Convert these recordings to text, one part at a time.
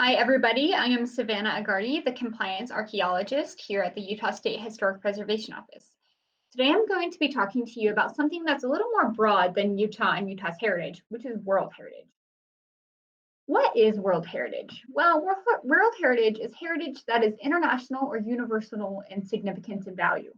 Hi, everybody. I am Savanna Agardy, the Compliance Archaeologist here at the Utah State Historic Preservation Office. Today, I'm going to be talking to you about something that's a little more broad than Utah and Utah's heritage, which is World Heritage. What is World Heritage? Well, World Heritage is heritage that is international or universal in significance and value.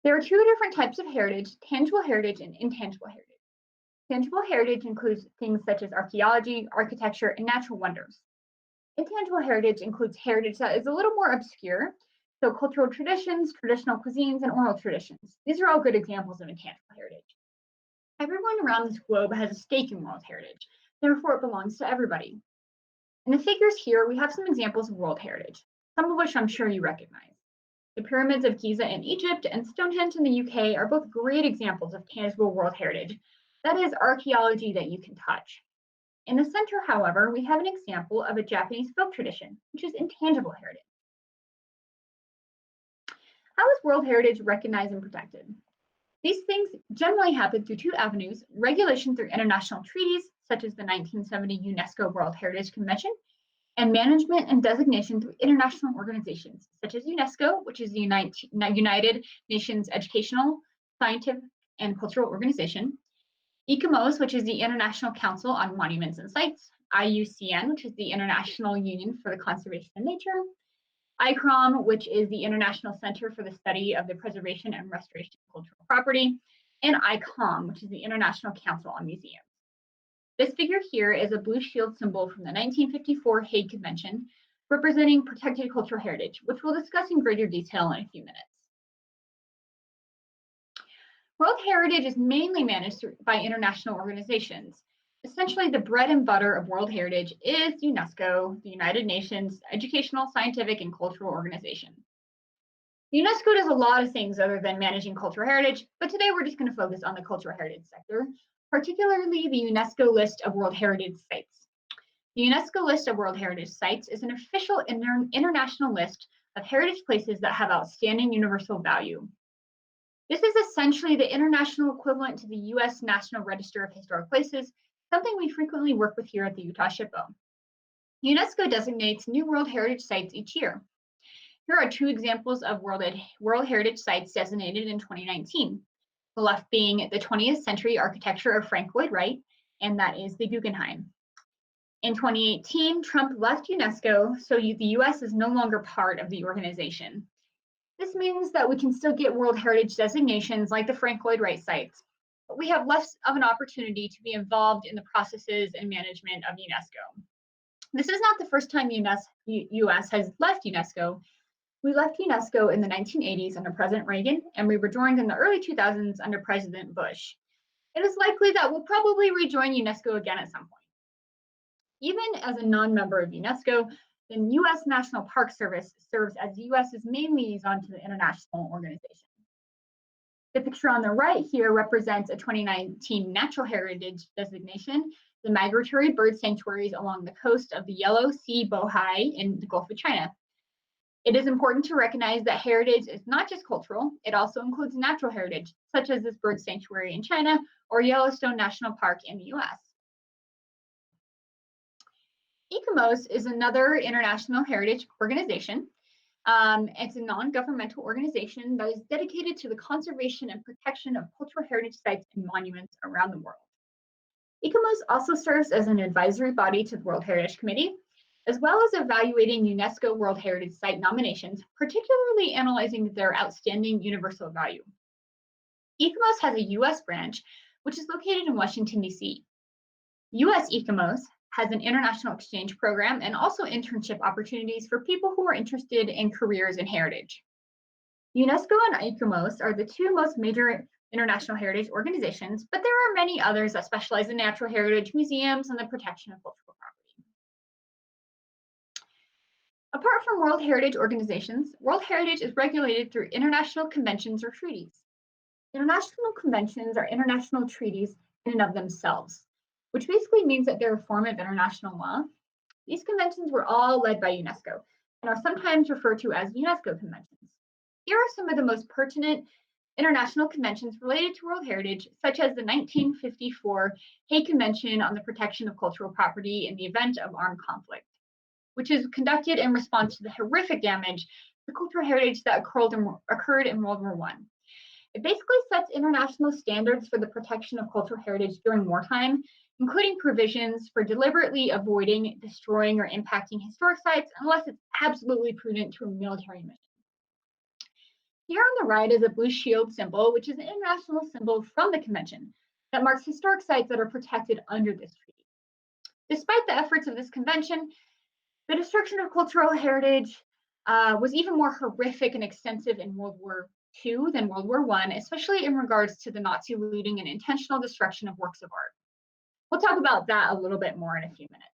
There are two different types of heritage, tangible heritage and intangible heritage. Tangible heritage includes things such as archaeology, architecture, and natural wonders. Intangible heritage includes heritage that is a little more obscure, so cultural traditions, traditional cuisines, and oral traditions. These are all good examples of intangible heritage. Everyone around this globe has a stake in world heritage, therefore it belongs to everybody. In the figures here, we have some examples of world heritage, some of which I'm sure you recognize. The pyramids of Giza in Egypt and Stonehenge in the UK are both great examples of tangible world heritage, that is archaeology that you can touch. In the center, however, we have an example of a Japanese folk tradition, which is intangible heritage. How is World Heritage recognized and protected? These things generally happen through two avenues: regulation through international treaties, such as the 1970 UNESCO World Heritage Convention, and management and designation through international organizations, such as UNESCO, which is the United Nations Educational, Scientific, and Cultural Organization, ICMOS, which is the International Council on Monuments and Sites, IUCN, which is the International Union for the Conservation of Nature, ICROM, which is the International Center for the Study of the Preservation and Restoration of Cultural Property, and ICOM, which is the International Council on Museums. This figure here is a blue shield symbol from the 1954 Hague Convention, representing protected cultural heritage, which we'll discuss in greater detail in a few minutes. World Heritage is mainly managed by international organizations. Essentially, the bread and butter of World Heritage is UNESCO, the United Nations Educational, Scientific, and Cultural Organization. UNESCO does a lot of things other than managing cultural heritage, but today we're just going to focus on the cultural heritage sector, particularly the UNESCO list of World Heritage sites. The UNESCO list of World Heritage sites is an official international list of heritage places that have outstanding universal value. This is essentially the international equivalent to the US National Register of Historic Places, something we frequently work with here at the Utah SHPO. UNESCO designates new World Heritage sites each year. Here are two examples of World Heritage sites designated in 2019. The left being the 20th century architecture of Frank Lloyd Wright, and that is the Guggenheim. In 2018, Trump left UNESCO, so the US is no longer part of the organization. This means that we can still get World Heritage designations like the Frank Lloyd Wright sites, but we have less of an opportunity to be involved in the processes and management of UNESCO. This is not the first time US has left UNESCO. We left UNESCO in the 1980s under President Reagan, and we rejoined in the early 2000s under President Bush. It is likely that we'll probably rejoin UNESCO again at some point. Even as a non-member of UNESCO, the U.S. National Park Service serves as the U.S.'s main liaison to the international organization. The picture on the right here represents a 2019 Natural Heritage designation, the migratory bird sanctuaries along the coast of the Yellow Sea Bohai in the Gulf of China. It is important to recognize that heritage is not just cultural, it also includes natural heritage, such as this bird sanctuary in China or Yellowstone National Park in the U.S. ICMOS is another international heritage organization. It's a non-governmental organization that is dedicated to the conservation and protection of cultural heritage sites and monuments around the world. ICMOS also serves as an advisory body to the World Heritage Committee, as well as evaluating UNESCO World Heritage Site nominations, particularly analyzing their outstanding universal value. ICMOS has a US branch, which is located in Washington, D.C. US ICMOS has an international exchange program and also internship opportunities for people who are interested in careers in heritage. UNESCO and ICMOS are the two most major international heritage organizations, but there are many others that specialize in natural heritage, museums, and the protection of cultural property. Apart from World Heritage organizations, World Heritage is regulated through international conventions or treaties. International conventions are international treaties in and of themselves, which basically means that they're a form of international law. These conventions were all led by UNESCO and are sometimes referred to as UNESCO conventions. Here are some of the most pertinent international conventions related to World Heritage, such as the 1954 Hague Convention on the Protection of Cultural Property in the event of armed conflict. which is conducted in response to the horrific damage to cultural heritage that occurred in World War I. It basically sets international standards for the protection of cultural heritage during wartime, including provisions for deliberately avoiding, destroying, or impacting historic sites unless it's absolutely prudent to a military mission. Here on the right is a blue shield symbol, which is an international symbol from the convention that marks historic sites that are protected under this treaty. Despite the efforts of this convention, the destruction of cultural heritage was even more horrific and extensive in World War II than World War I, especially in regards to the Nazi looting and intentional destruction of works of art. We'll talk about that a little bit more in a few minutes.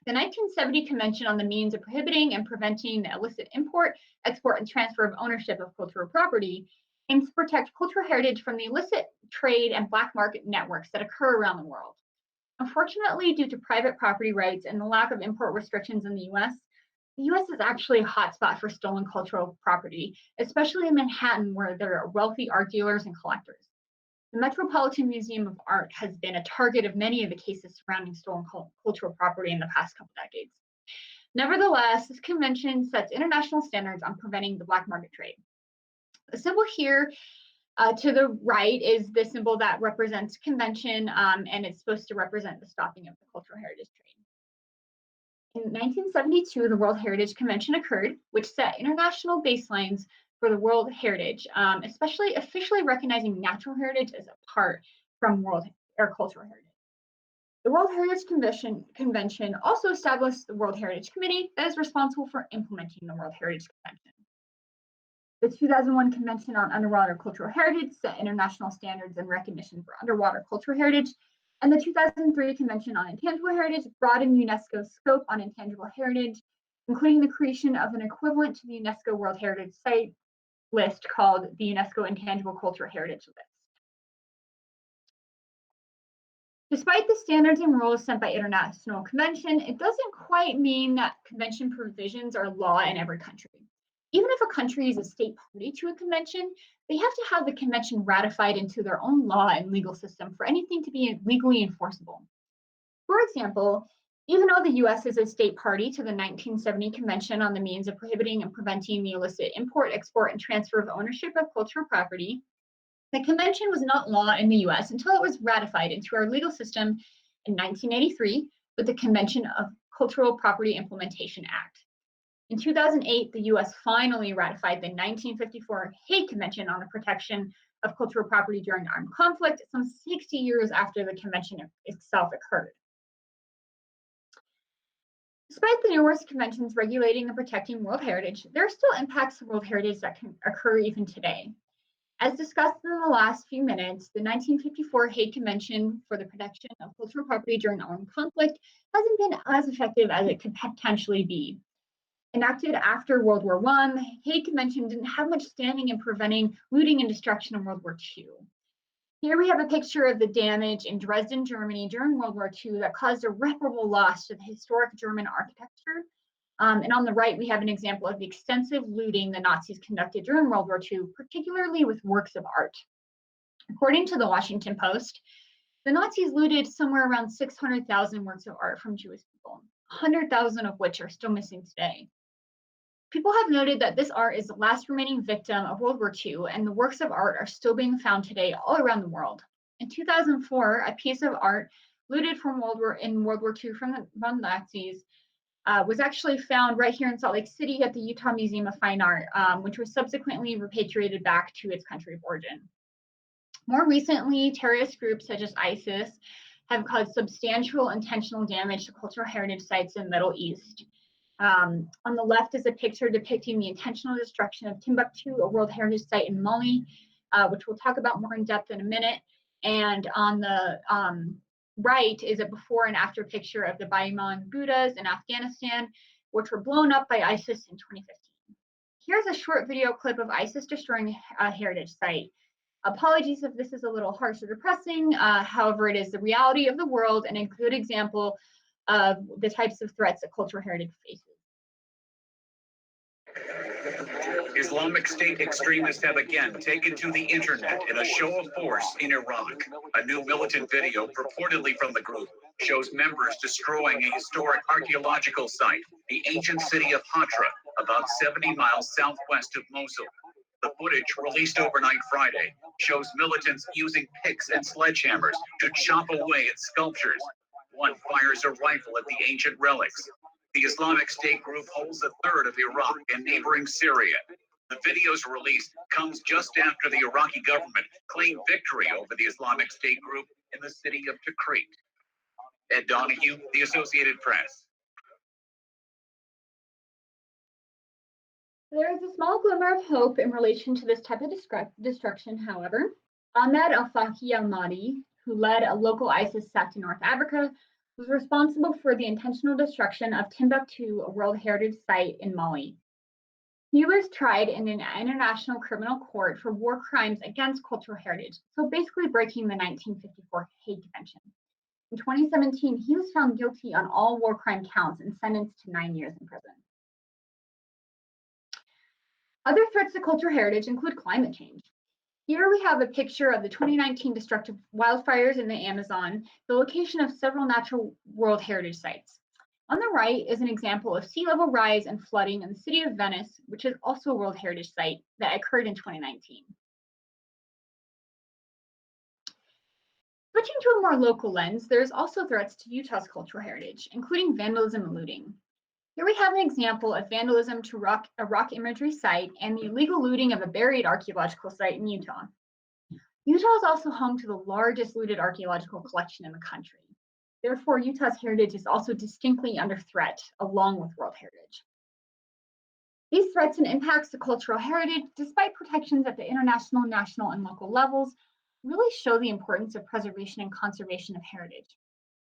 The 1970 Convention on the Means of Prohibiting and Preventing the Illicit Import, Export, and Transfer of Ownership of Cultural Property aims to protect cultural heritage from the illicit trade and black market networks that occur around the world. Unfortunately, due to private property rights and the lack of import restrictions in the US is actually a hotspot for stolen cultural property, especially in Manhattan, where there are wealthy art dealers and collectors. The Metropolitan Museum of Art has been a target of many of the cases surrounding stolen cultural property in the past couple decades. Nevertheless, this convention sets international standards on preventing the black market trade. The symbol here to the right is the symbol that represents convention, and it's supposed to represent the stopping of the cultural heritage trade. In 1972, the World Heritage Convention occurred, which set international baselines for the World Heritage, especially officially recognizing natural heritage as apart from cultural heritage. The World Heritage Convention also established the World Heritage Committee that is responsible for implementing the World Heritage Convention. The 2001 Convention on Underwater Cultural Heritage set international standards and recognition for underwater cultural heritage, and the 2003 Convention on Intangible Heritage broadened UNESCO's scope on intangible heritage, including the creation of an equivalent to the UNESCO World Heritage Site list called the UNESCO Intangible Cultural Heritage List. Despite the standards and rules set by international convention, it doesn't quite mean that convention provisions are law in every country. Even if a country is a state party to a convention, they have to have the convention ratified into their own law and legal system for anything to be legally enforceable. For example, even though the US is a state party to the 1970 Convention on the Means of Prohibiting and Preventing the Illicit Import, Export, and Transfer of Ownership of Cultural Property, the convention was not law in the US until it was ratified into our legal system in 1983 with the Convention of Cultural Property Implementation Act. In 2008, the US finally ratified the 1954 Hague Convention on the Protection of Cultural Property during armed conflict, some 60 years after the convention itself occurred. Despite the numerous conventions regulating and protecting World Heritage, there are still impacts of World Heritage that can occur even today. As discussed in the last few minutes, the 1954 Hague Convention for the Protection of Cultural Property during armed conflict hasn't been as effective as it could potentially be. Enacted after World War I, the Hague Convention didn't have much standing in preventing looting and destruction in World War II. Here we have a picture of the damage in Dresden, Germany during World War II that caused irreparable loss to the historic German architecture. And on the right, we have an example of the extensive looting the Nazis conducted during World War II, particularly with works of art. According to the Washington Post, the Nazis looted somewhere around 600,000 works of art from Jewish people, 100,000 of which are still missing today. People have noted that this art is the last remaining victim of World War II, and the works of art are still being found today all around the world. In 2004, a piece of art looted from World War II from the Nazis was actually found right here in Salt Lake City at the Utah Museum of Fine Art, which was subsequently repatriated back to its country of origin. More recently, terrorist groups such as ISIS have caused substantial intentional damage to cultural heritage sites in the Middle East. On the left is a picture depicting the intentional destruction of Timbuktu, a World Heritage Site in Mali, which we'll talk about more in depth in a minute. And on the right is a before and after picture of the Baiman Buddhas in Afghanistan, which were blown up by ISIS in 2015. Here's a short video clip of ISIS destroying a heritage site. Apologies if this is a little harsh or depressing, however, it is the reality of the world and a good example of the types of threats that cultural heritage faces. Islamic State extremists have again taken to the internet in a show of force in Iraq. A new militant video purportedly from the group shows members destroying a historic archaeological site, the ancient city of Hatra, about 70 miles southwest of Mosul. The footage, released overnight Friday, shows militants using picks and sledgehammers to chop away at sculptures. One fires a rifle at the ancient relics. The Islamic State group holds a third of Iraq and neighboring Syria. The videos released comes just after the Iraqi government claimed victory over the Islamic State group in the city of Tikrit. Ed Donahue, The Associated Press. There is a small glimmer of hope in relation to this type of destruction, however. Ahmed al-Faqih al-Mahdi, who led a local ISIS sect in North Africa, was responsible for the intentional destruction of Timbuktu, a World Heritage Site in Mali. He was tried in an international criminal court for war crimes against cultural heritage, so basically breaking the 1954 Hague Convention. In 2017, he was found guilty on all war crime counts and sentenced to 9 years in prison. Other threats to cultural heritage include climate change. Here we have a picture of the 2019 destructive wildfires in the Amazon, the location of several natural World Heritage sites. On the right is an example of sea level rise and flooding in the city of Venice, which is also a World Heritage Site that occurred in 2019. Switching to a more local lens, there's also threats to Utah's cultural heritage, including vandalism and looting. Here we have an example of vandalism to a rock imagery site and the illegal looting of a buried archaeological site in Utah. Utah is also home to the largest looted archaeological collection in the country. Therefore, Utah's heritage is also distinctly under threat, along with World Heritage. These threats and impacts to cultural heritage, despite protections at the international, national, and local levels, really show the importance of preservation and conservation of heritage.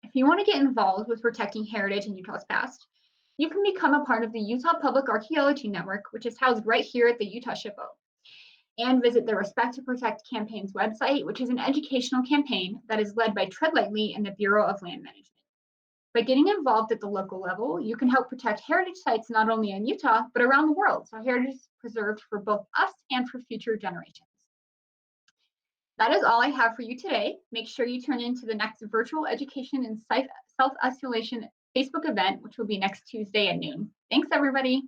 If you want to get involved with protecting heritage in Utah's past, you can become a part of the Utah Public Archaeology Network, which is housed right here at the Utah SHPO, and visit the Respect to Protect campaign's website, which is an educational campaign that is led by Tread Lightly and the Bureau of Land Management. By getting involved at the local level, you can help protect heritage sites not only in Utah, but around the world, so heritage is preserved for both us and for future generations. That is all I have for you today. Make sure you tune into the next virtual education and self-isolation Facebook event, which will be next Tuesday at noon. Thanks, everybody.